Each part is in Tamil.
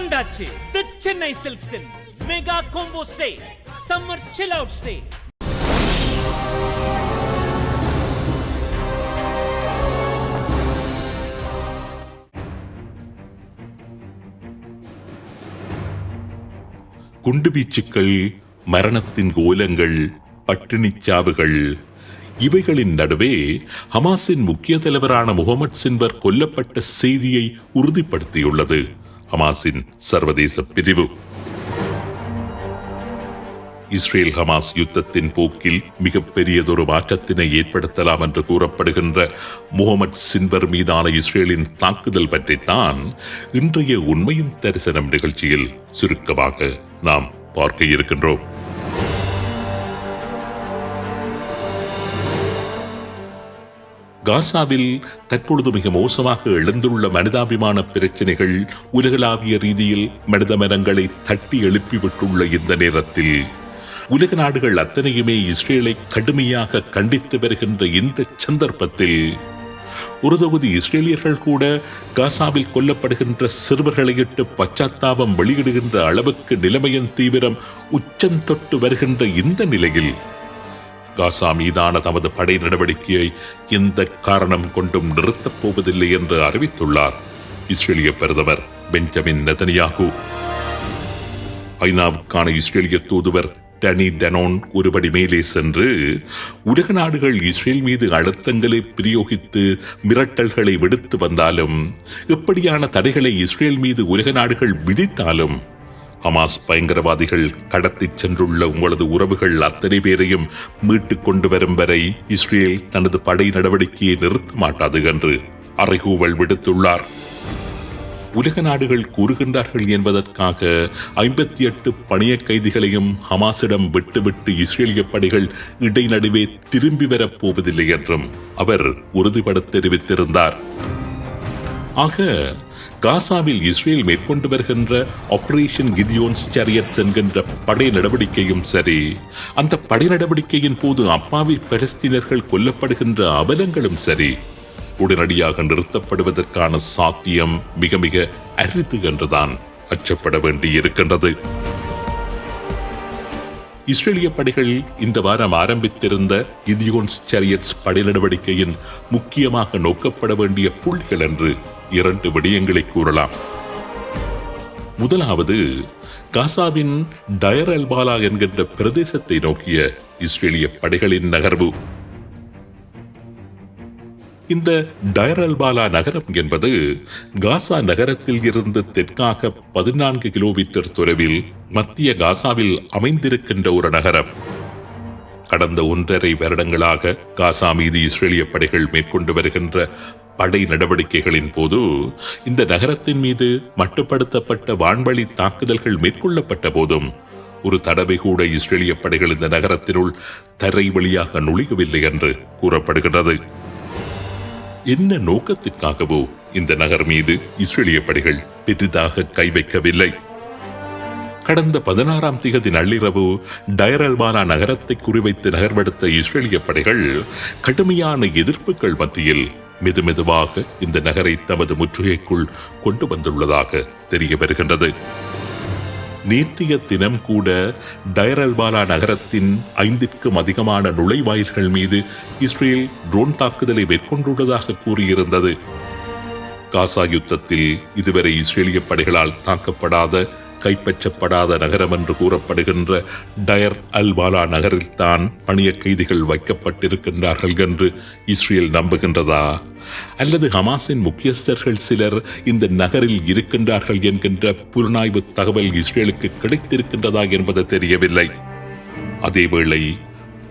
வந்தாச்சு தி சென்னை சில்க்ஸின் மெகா கோம்போ சே சம்மர் சில் அவுட் சே. குண்டுவீச்சுக்கள், மரணத்தின் கோலங்கள், பட்டினிச் சாவுகள், இவைகளின் நடுவே ஹமாஸின் முக்கிய தலைவரான முகமது சின்வர் கொல்லப்பட்ட செய்தியை உறுதிப்படுத்தியுள்ளது ஹமாஸின் சர்வதேச பிரிவு. இஸ்ரேல் ஹமாஸ் யுத்தத்தின் போக்கில் மிகப்பெரியதொரு மாற்றத்தினை ஏற்படுத்தலாம் என்று கூறப்படுகின்ற முகமது சின்வர் மீதான இஸ்ரேலின் தாக்குதல் பற்றித்தான் இன்றைய உண்மையின் தரிசனம் நிகழ்ச்சியில் சுருக்கமாக நாம் பார்க்க இருக்கின்றோம். காசாவில் தற்பொழுது மிக மோசமாக எழுந்துள்ள மனிதாபிமான பிரச்சனைகள் உலகளாவிய ரீதியில் மனித மனங்களை தட்டி எழுப்பிவிட்டுள்ள இந்த நேரத்தில் உலக நாடுகள் அத்தனையுமே இஸ்ரேலை கடுமையாக கண்டித்து வருகின்ற இந்த சந்தர்ப்பத்தில் ஒரு தொகுதி இஸ்ரேலியர்கள் கூட காசாவில் கொல்லப்படுகின்ற சிறுவர்களையிட்டு பச்சாத்தாபம் வெளியிடுகின்ற அளவுக்கு நிலைமையின் தீவிரம் உச்சந்தொட்டு வருகின்ற இந்த நிலையில் காசா மீதான தமது படை நடவடிக்கையை எந்த காரணம் கொண்டும் நிறுத்தப் போவதில்லை என்று அறிவித்துள்ளார் இஸ்ரேலிய பிரதமர் பெஞ்சமின் நெதன்யாகு. ஐநாவுக்கான இஸ்ரேலிய தூதுவர் டனி டனோன் ஒருபடி மேலே சென்று உலக நாடுகள் இஸ்ரேல் மீது அழுத்தங்களை பிரயோகித்து மிரட்டல்களை விடுத்து வந்தாலும், எப்படியான தடைகளை இஸ்ரேல் மீது உலக நாடுகள் விதித்தாலும், ஹமாஸ் பயங்கரவாதிகள் கடத்தி சென்றுள்ள உங்களது உறவுகள் அத்தனை பேரையும் மீட்டுக் கொண்டு வரும் வரை இஸ்ரேல் தனது படை நடவடிக்கையை நிறுத்த மாட்டாது என்று அறைகூவல் விடுத்துள்ளார். உலக நாடுகள் கூறுகின்றார்கள் என்பதற்காக 58 பணிய கைதிகளையும் ஹமாஸிடம் விட்டுவிட்டு இஸ்ரேலிய படைகள் இடைநடுவே திரும்பி வரப் போவதில்லை என்றும் அவர் உறுதிபட தெரிவித்திருந்தார். ஆக காசாவில் இஸ்ரேல் மேற்கொண்டு வருகின்ற ஆபரேஷன் கிதியோன்ஸ் சாரியட்ஸ் என்கின்ற படை நடவடிக்கையும் சரி, அந்த படை நடவடிக்கையின் போது அப்பாவி பலஸ்தீனர்கள் கொல்லப்படுகின்ற அவலங்களும் சரி, உடனடியாக நிறுத்தப்படுவதற்கான சாத்தியம் மிக மிக அரிது என்றுதான் அச்சப்பட வேண்டியிருக்கின்றது. இஸ்ரேலிய படைகள் இந்த வாரம் ஆரம்பித்திருந்த கிதியோன்ஸ் சாரியட்ஸ் படை நடவடிக்கையின் முக்கியமாக நோக்கப்பட வேண்டிய புள்ளிகள் என்று 2 விடயங்களை கூறலாம். முதலாவது, காசாவின் டயர் அல்பாலா என்கின்ற பிரதேசத்தை நோக்கிய இஸ்ரேலிய படைகளின் நகர்வு. இந்த டயர் அல்பாலா நகரம் என்பது காசா நகரத்தில் இருந்து தெற்காக 14 கிலோமீட்டர் தொலைவில் மத்திய காசாவில் அமைந்திருக்கின்ற ஒரு நகரம். கடந்த 1.5 வருடங்களாக காசா மீது இஸ்ரேலிய படைகள் மேற்கொண்டு வருகின்ற படை நடவடிக்கைகளின் போது இந்த நகரத்தின் மீது மட்டுப்படுத்தப்பட்ட வான்வழி தாக்குதல்கள் மேற்கொள்ளப்பட்ட போதும் ஒரு தடவை கூட இஸ்ரேலிய படைகள் இந்த நகரத்தினுள் தரை வழியாக நுழையவில்லை என்று கூறப்படுகிறது. என்ன நோக்கத்திற்காகவோ இந்த நகர் மீது இஸ்ரேலிய படைகள் பெரிதாக கை வைக்கவில்லை. கடந்த 16ஆம் தேதி நள்ளிரவு டயர் அல்பாலா நகரத்தை குறிவைத்து நகர்வெடுத்த இஸ்ரேலிய படைகள் கடுமையான எதிர்ப்புகள் மத்தியில் மெதுமெதுவாக இந்த நகரை தமது முற்றுகைக்குள் கொண்டு வந்துள்ளதாக தெரிய வருகின்றது. நேற்றைய தினம் கூட டயர் அல்பாலா நகரத்தின் 5க்கும் அதிகமான நுழைவாயில்கள் மீது இஸ்ரேல் ட்ரோன் தாக்குதலை மேற்கொண்டுள்ளதாக கூறியிருந்தது. காசா யுத்தத்தில் இதுவரை இஸ்ரேலிய படைகளால் தாக்கப்படாத, கைப்பற்றப்படாத நகரம் என்று கூறப்படுகின்ற டயர் அல்பாலா நகரில்தான் பணிய கைதிகள் வைக்கப்பட்டிருக்கின்றார்கள் என்று இஸ்ரேல் நம்புகின்றதா, அல்லது ஹமாஸின் முக்கியஸ்தர்கள் சிலர் இந்த நகரில் இருக்கின்றார்கள் என்கின்ற புலனாய்வு தகவல் இஸ்ரேலுக்கு கிடைத்திருக்கின்றதா என்பது தெரியவில்லை. அதேவேளை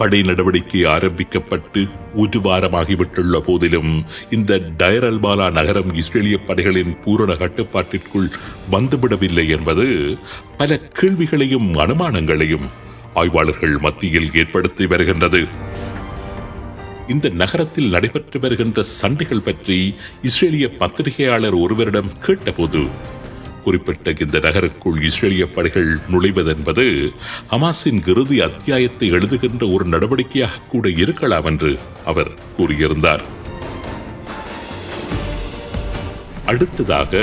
படை நடவடிக்கை ஆரம்பிக்கப்பட்டு 1 வாரமாகிவிட்டுள்ள போதிலும் இந்த டயர் அல்பாலா நகரம் இஸ்ரேலிய படைகளின் பூரண கட்டுப்பாட்டிற்குள் வந்துவிடவில்லை என்பது பல கேள்விகளையும் அனுமானங்களையும் ஆய்வாளர்கள் மத்தியில் ஏற்படுத்தி வருகின்றது. இந்த நகரத்தில் நடைபெற்று வருகின்ற சண்டைகள் பற்றி இஸ்ரேலிய பத்திரிகையாளர் ஒருவரிடம் கேட்டபோது, குறிப்பிட்ட இந்த நகருக்குள் இஸ்ரேலிய படைகள் நுழைவதென்பது ஹமாஸின் இறுதி அத்தியாயத்தை எழுதுகின்ற ஒரு நடவடிக்கையாக கூட இருக்கலாம் என்று அவர் கூறியிருந்தார். அடுத்ததாக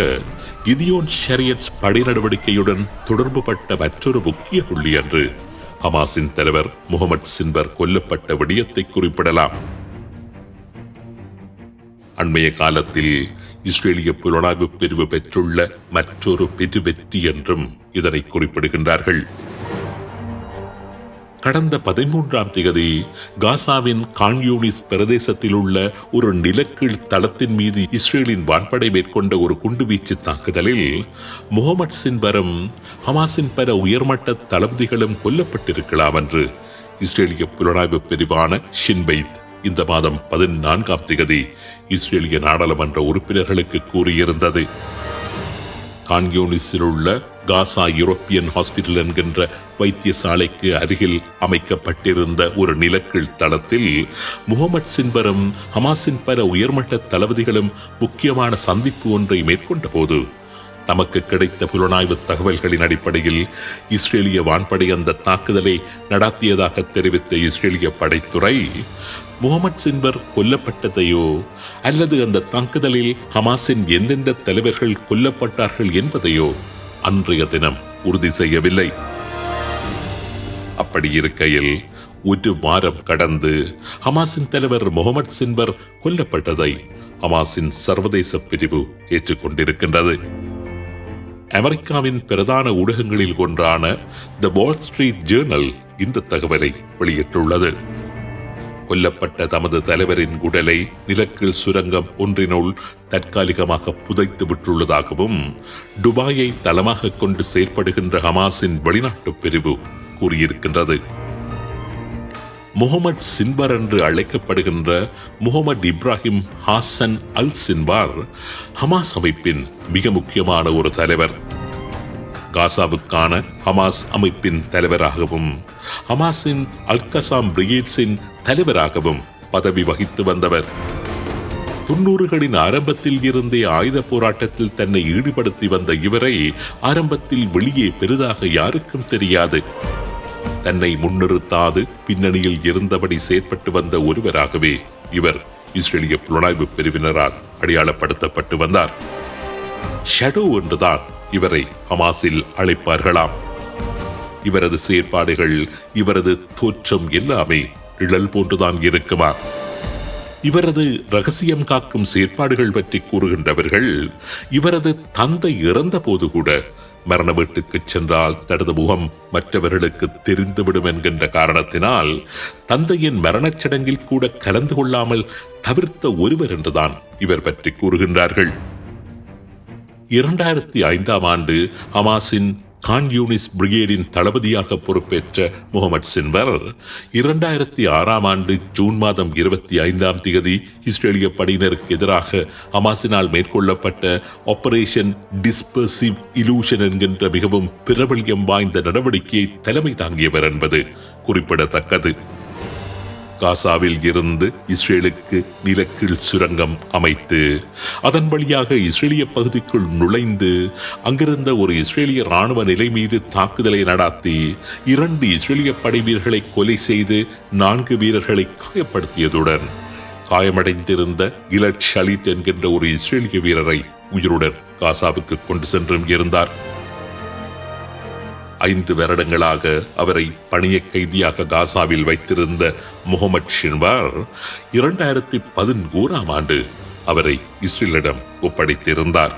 கிதியோன் ஷரியட்ஸ் படை நடவடிக்கையுடன் தொடர்புபட்ட மற்றொரு முக்கிய புள்ளி என்று ஹமாஸின் தலைவர் முகமது சின்வர் கொல்லப்பட்ட விடயத்தை குறிப்பிடலாம். அண்மைய காலத்தில் இஸ்ரேலிய புலனாய்வு பிரிவு பெற்றுள்ள மற்றொரு பெரு வெற்றி என்றும் இதனை குறிப்பிடுகின்றார்கள். கடந்த 13ஆம் தேதி காசாவின் கான்யூனிஸ் பிரதேசத்தில் உள்ள ஒரு நிலக்கீழ் தளத்தின் மீது இஸ்ரேலின் வான்படை மேற்கொண்ட ஒரு குண்டுவீச்சு தாக்குதலில் முகமது சின்வரும் ஹமாஸின் பல உயர்மட்ட தளபதிகளும் கொல்லப்பட்டிருக்கலாம் என்று இஸ்ரேலிய புலனாய்வு பிரிவான ஷின்பைத் இந்த மாதம் 14ஆம் தேதி இஸ்ரேலிய நாடாளுமன்ற உறுப்பினர்களுக்கு கூறியிருந்தது. கான்யூனிஸில் உள்ள காசா யூரோப்பியன் ஹாஸ்பிட்டல் என்கின்ற வைத்தியசாலைக்கு அருகில் அமைக்கப்பட்டிருந்த ஒரு நிலக்கீழ் தளத்தில் முகமது சின்வரும் ஹமாஸின் பல உயர்மட்ட தளபதிகளும் முக்கியமான சந்திப்பு ஒன்றை மேற்கொண்ட போது தமக்கு கிடைத்த புலனாய்வு தகவல்களின் அடிப்படையில் இஸ்ரேலிய வான்படை அந்த தாக்குதலை நடாத்தியதாக தெரிவித்த இஸ்ரேலிய படைத்துறை முகமது சின்வர் கொல்லப்பட்டதையோ அல்லது அந்த தாக்குதலில் ஹமாஸின் எந்தெந்த தலைவர்கள் கொல்லப்பட்டார்கள் என்பதையோ அன்றைய தினம் உறுதி செய்யவில்லை. அப்படி இருக்கையில் ஒரு வாரம் கடந்து ஹமாஸின் தலைவர் முகமது சின்வர் கொல்லப்பட்டதை ஹமாஸின் சர்வதேச பிரிவு ஏற்றுக்கொண்டிருக்கின்றது. அமெரிக்காவின் பிரதான ஊடகங்களில் ஒன்றான தி வால் ஸ்ட்ரீட் ஜேர்னல் இந்த தகவலை வெளியிட்டுள்ளது. கொல்லப்பட்ட தமது தலைவரின் உடலை நிலக்கீழ் சுரங்கம் ஒன்றினுள் தற்காலிகமாக புதைத்து விட்டுள்ளதாகவும் துபாயை தளமாக கொண்டு செயற்படுகின்ற ஹமாஸின் வெளிநாட்டு பிரிவு கூறியிருக்கின்றது. முகமது சின்வர் என்று அழைக்கப்படுகின்ற முகமது இப்ராஹிம் ஹாசன் அல் சின்வார் ஹமாஸ் அமைப்பின் மிக முக்கியமான ஒரு தலைவர். காசாவுக்கான ஹமாஸ் அமைப்பின் தலைவராகவும் ஹமாஸின் அல்-கசாம் பிரிகேட்ஸின் தலைவராகவும் பதவி வகித்து வந்தவர். 90களின் ஆரம்பத்தில் இருந்தே ஆயுத போராட்டத்தில் தன்னை ஈடுபடுத்தி வந்த இவரை ஆரம்பத்தில் வெளியே பெரிதாக யாருக்கும் தெரியாது. தன்னை முன்னிறுத்தாது பின்னணியில் இருந்தபடி செயற்பட்டு வந்த ஒருவராகவே இவர் இஸ்ரேலிய புலனாய்வு பிரிவினரால் அடையாளப்படுத்தப்பட்டு வந்தார். ஷடோ என்றுதான் இவரை ஹமாஸில் அழைப்பார்களாம். இவரது செயற்பாடுகள், இவரது தோற்றம் எல்லாமே நிழல் போன்றுதான் இருக்குமா? இவரது ரகசியம் காக்கும் செயற்பாடுகள் பற்றி கூறுகின்றவர்கள் இவரது தந்தை இறந்த போது கூட மரண வீட்டுக்கு சென்றால் தனது முகம் மற்றவர்களுக்கு தெரிந்துவிடும் என்கின்ற காரணத்தினால் தந்தையின் மரணச் சடங்கில் கூட கலந்து கொள்ளாமல் தவிர்த்த ஒருவர் என்றுதான் இவர் பற்றி கூறுகின்றார்கள். 2005ஆம் ஆண்டு ஹமாஸின் கான்யூனிஸ் பிரிகேடின் தளபதியாக பொறுப்பேற்ற முகமது சின்வர் 2006ஆம் ஆண்டு ஜூன் மாதம் 25ஆம் தேதி இஸ்ரேலிய படையினருக்கு எதிராக ஹமாஸினால் மேற்கொள்ளப்பட்ட ஆபரேஷன் டிஸ்பர்சிவ் இலூஷன் என்கின்ற மிகவும் பிரபல்யம் வாய்ந்த நடவடிக்கையை தலைமை தாங்கியவர் என்பது குறிப்பிடத்தக்கது. காசாவில் இருந்து இஸ்ரேலுக்கு நிலக்கீழ் சுரங்கம் அமைத்து அதன் வழியாக இஸ்ரேலிய பகுதிக்குள் நுழைந்து அங்கிருந்த ஒரு இஸ்ரேலிய ராணுவ நிலை மீது தாக்குதலை நடாத்தி 2 இஸ்ரேலிய படை வீரர்களை கொலை செய்து 4 வீரர்களை காயப்படுத்தியதுடன் காயமடைந்திருந்த கிலட் ஷலிட் என்கின்ற ஒரு இஸ்ரேலிய வீரரை உயிருடன் காசாவுக்கு கொண்டு சென்றும் இருந்தார். 5 வருடங்களாக அவரை பணிய கைதியாக காசாவில் வைத்திருந்த முகமது சின்வார் 2011ஆம் ஆண்டு அவரை இஸ்ரேலிடம் ஒப்படைத்திருந்தார்.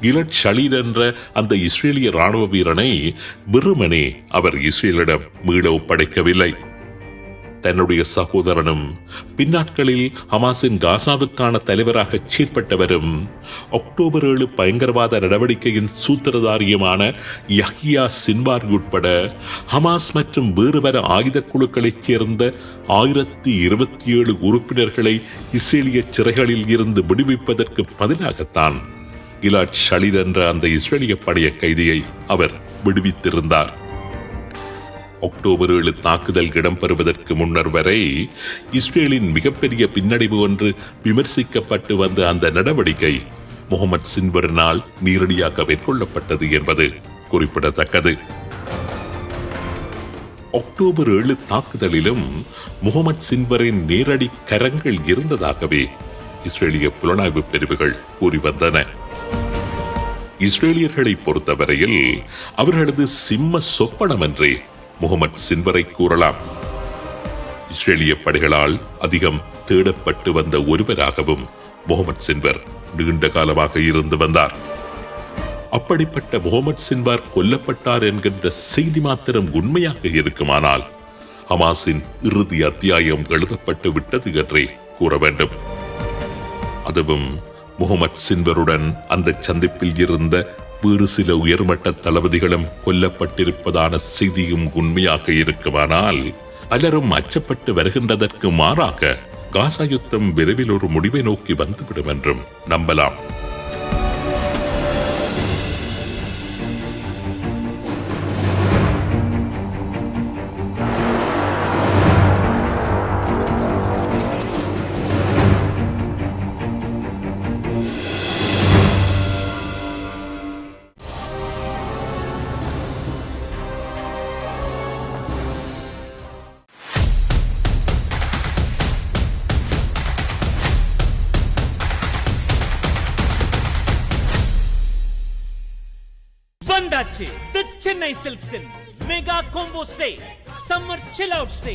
கிலட் ஷலீட் என்ற அந்த இஸ்ரேலிய ராணுவ வீரனை வெறுமனே அவர் இஸ்ரேலிடம் மீள ஒப்படைக்கவில்லை. தன்னுடைய சகோதரனும் பின்னாட்களில் ஹமாஸின் காசாவுக்கான தலைவராக செயற்பட்டவரும் அக்டோபர் 7 பயங்கரவாத நடவடிக்கையின் சூத்திரதாரியுமான யஹ்யா சின்வார் உட்பட ஹமாஸ் மற்றும் வேறு பல ஆயுத குழுக்களைச் சேர்ந்த 1027 உறுப்பினர்களை இஸ்ரேலிய சிறைகளில் இருந்து விடுவிப்பதற்கு பதிலாகத்தான் கிலாட் ஷலீட் என்ற அந்த இஸ்ரேலிய படைய கைதியை அவர் விடுவித்திருந்தார். அக்டோபர் 7 தாக்குதல் இடம்பெறுவதற்கு முன்னர் வரை இஸ்ரேலின் மிகப்பெரிய பின்னடைவு ஒன்று விமர்சிக்கப்பட்டு வந்த அந்த நடவடிக்கை முகமது சின்வரினால் நேரடியாக மேற்கொள்ளப்பட்டது என்பது குறிப்பிடத்தக்கது. அக்டோபர் 7 தாக்குதலிலும் முகமது சின்வரின் நேரடி கரங்கள் இருந்ததாகவே இஸ்ரேலிய புலனாய்வு பிரிவுகள் கூறி வந்தன. இஸ்ரேலியர்களை பொறுத்தவரையில் அவர்களது சிம்ம சொப்பனம் என்றே முகமது சின்வரை கூறலாம். இஸ்ரேலிய படைகளால் அதிகம் தேடப்பட்டு வந்த ஒருவராகவும் முகமது சின்வர் நீண்ட காலமாக இருந்து வந்தார். அப்படிப்பட்ட முகமது சின்வார் கொல்லப்பட்டார் என்கின்ற செய்தி மாத்திரம் உண்மையாக இருக்குமானால் ஹமாஸின் இறுதி அத்தியாயம் எழுதப்பட்டு விட்டது என்றே கூற வேண்டும். அதுவும் முகமது சின்வருடன் அந்த சந்திப்பில் இருந்த வேறு சில உயர்மட்ட தளபதிகளும் கொல்லப்பட்டிருப்பதான செய்தியும் உண்மையாக இருக்குமானால் பலரும் அச்சப்பட்டு வருகின்றதற்கு மாறாக காசா யுத்தம் விரைவில் ஒரு முடிவை நோக்கி வந்துவிடும் என்றும் நம்பலாம். வந்தாச்சு தி சென்னை சில்க்ஸின் மெகா கோம்போ சே சம்மர் சில் அவுட் சே